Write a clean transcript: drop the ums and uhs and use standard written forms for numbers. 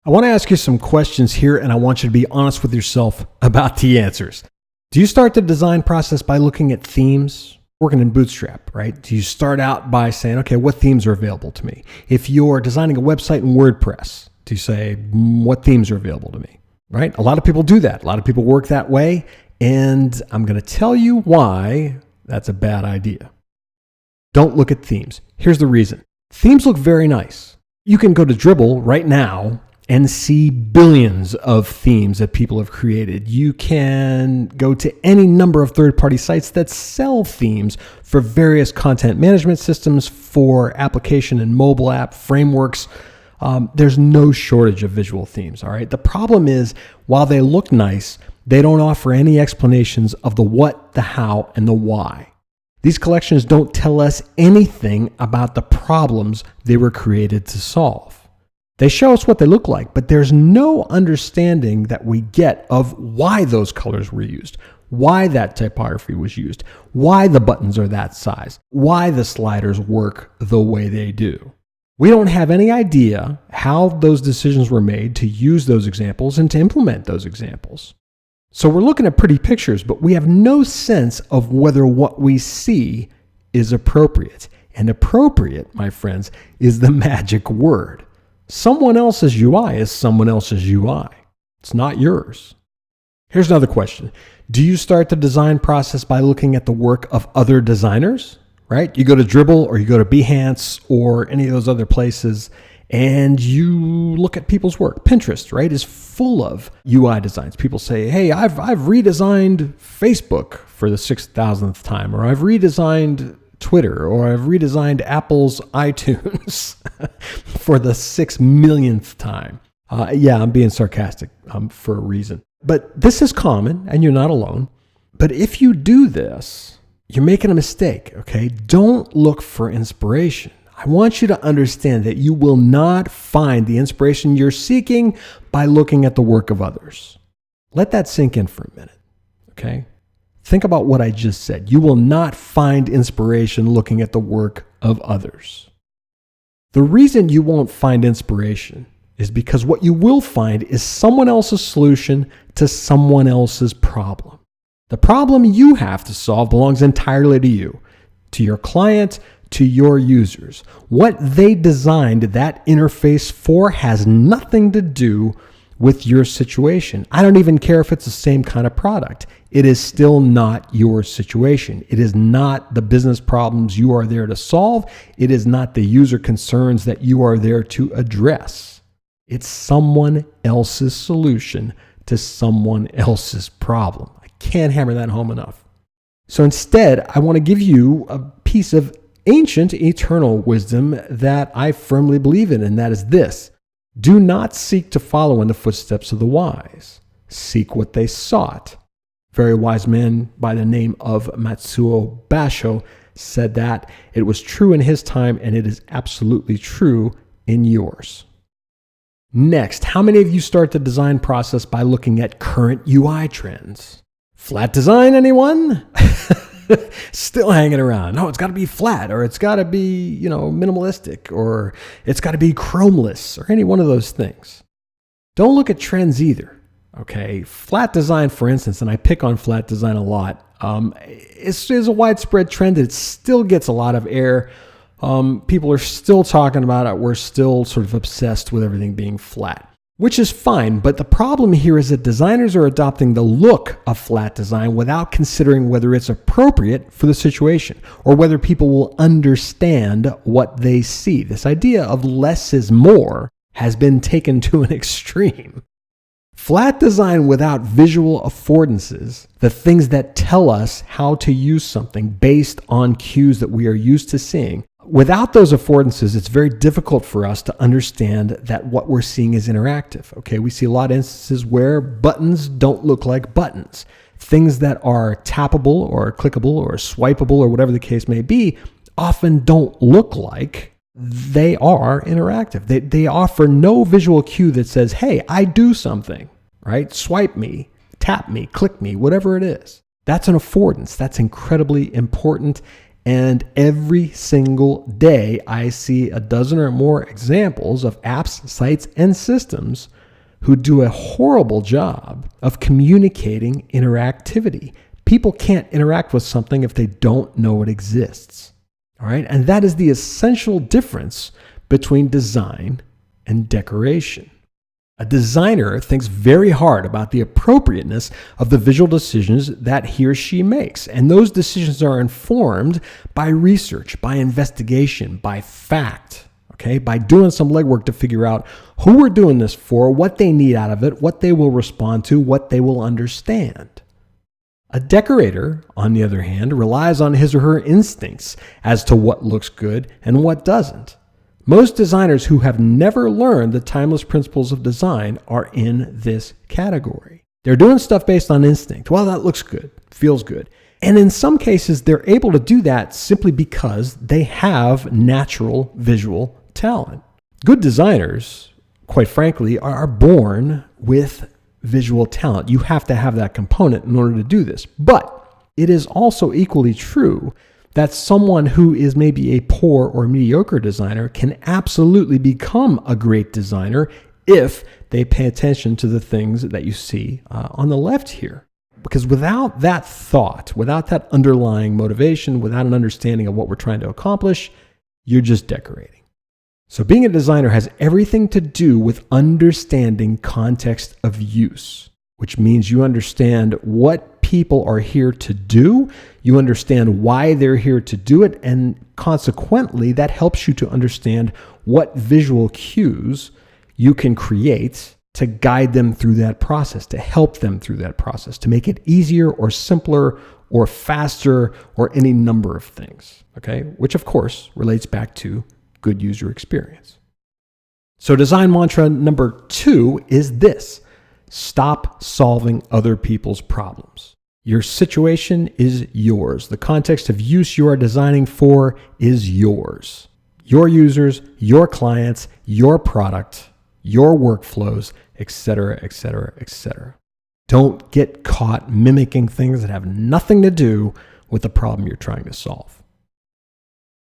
I want to ask you some questions here, and I want you to be honest with yourself about the answers. Do you start the design process by looking at themes? Working in Bootstrap, right? Do you start out by saying, okay, what themes are available to me? If you're designing a website in WordPress, do you say, what themes are available to me, right? A lot of people do that. A lot of people work that way, and I'm going to tell you why that's a bad idea. Don't look at themes. Here's the reason. Themes look very nice. You can go to Dribbble right now and see billions of themes that people have created. You can go to any number of third-party sites that sell themes for various content management systems, for application and mobile app frameworks. There's no shortage of visual themes, all right? The problem is, while they look nice, they don't offer any explanations of the what, the how, and the why. These collections don't tell us anything about the problems they were created to solve. They show us what they look like, but there's no understanding that we get of why those colors were used, why that typography was used, why the buttons are that size, why the sliders work the way they do. We don't have any idea how those decisions were made to use those examples and to implement those examples. So we're looking at pretty pictures, but we have no sense of whether what we see is appropriate. And appropriate, my friends, is the magic word. Someone else's UI is someone else's UI. It's not yours. Here's another question. Do you start the design process by looking at the work of other designers? Right? You go to Dribbble or you go to Behance or any of those other places and you look at people's work. Pinterest, right, is full of UI designs. People say, hey, I've redesigned Facebook for the 6,000th time, or I've redesigned Twitter, or I've redesigned Apple's iTunes for the 6 millionth time. Yeah, I'm being sarcastic for a reason. But this is common, and you're not alone. But if you do this, you're making a mistake, okay? Don't look for inspiration. I want you to understand that you will not find the inspiration you're seeking by looking at the work of others. Let that sink in for a minute, okay? Think about what I just said. You will not find inspiration looking at the work of others. The reason you won't find inspiration is because what you will find is someone else's solution to someone else's problem. The problem you have to solve belongs entirely to you, to your client, to your users. What they designed that interface for has nothing to do with your situation. I don't even care if it's the same kind of product. It is still not your situation. It is not the business problems you are there to solve. It is not the user concerns that you are there to address. It's someone else's solution to someone else's problem. I can't hammer that home enough. So instead, I want to give you a piece of ancient eternal wisdom that I firmly believe in, and that is this. Do not seek to follow in the footsteps of the wise. Seek what they sought. Very wise man by the name of Matsuo Basho said that. It was true in his time, and it is absolutely true in yours. Next, how many of you start the design process by looking at current UI trends? Flat design, anyone? Still hanging around. No, it's got to be flat, or it's got to be, minimalistic, or it's got to be chromeless, or any one of those things. Don't look at trends either. Okay, flat design, for instance, and I pick on flat design a lot. It's a widespread trend. It still gets a lot of air. People are still talking about it. We're still sort of obsessed with everything being flat, which is fine. But the problem here is that designers are adopting the look of flat design without considering whether it's appropriate for the situation or whether people will understand what they see. This idea of less is more has been taken to an extreme. Flat design without visual affordances, the things that tell us how to use something based on cues that we are used to seeing, without those affordances, it's very difficult for us to understand that what we're seeing is interactive. Okay, we see a lot of instances where buttons don't look like buttons. Things that are tappable or clickable or swipeable or whatever the case may be often don't look like they are interactive. They offer no visual cue that says, hey, I do something, right? Swipe me, tap me, click me, whatever it is. That's an affordance. That's incredibly important. And every single day, I see a dozen or more examples of apps, sites, and systems who do a horrible job of communicating interactivity. People can't interact with something if they don't know it exists. All right. And that is the essential difference between design and decoration. A designer thinks very hard about the appropriateness of the visual decisions that he or she makes. And those decisions are informed by research, by investigation, by fact, okay? By doing some legwork to figure out who we're doing this for, what they need out of it, what they will respond to, what they will understand. A decorator, on the other hand, relies on his or her instincts as to what looks good and what doesn't. Most designers who have never learned the timeless principles of design are in this category. They're doing stuff based on instinct. Well, that looks good, feels good. And in some cases, they're able to do that simply because they have natural visual talent. Good designers, quite frankly, are born with visual talent. You have to have that component in order to do this. But it is also equally true that someone who is maybe a poor or mediocre designer can absolutely become a great designer if they pay attention to the things that you see on the left here. Because without that thought, without that underlying motivation, without an understanding of what we're trying to accomplish, you're just decorating. So being a designer has everything to do with understanding context of use, which means you understand what people are here to do, you understand why they're here to do it, and consequently, that helps you to understand what visual cues you can create to guide them through that process, to help them through that process, to make it easier or simpler or faster or any number of things, okay? Which of course relates back to good user experience. So design mantra number 2 is this: stop solving other people's problems. Your situation is yours. The context of use you are designing for is yours. Your users, your clients, your product, your workflows, etc., etc., etc. Don't get caught mimicking things that have nothing to do with the problem you're trying to solve.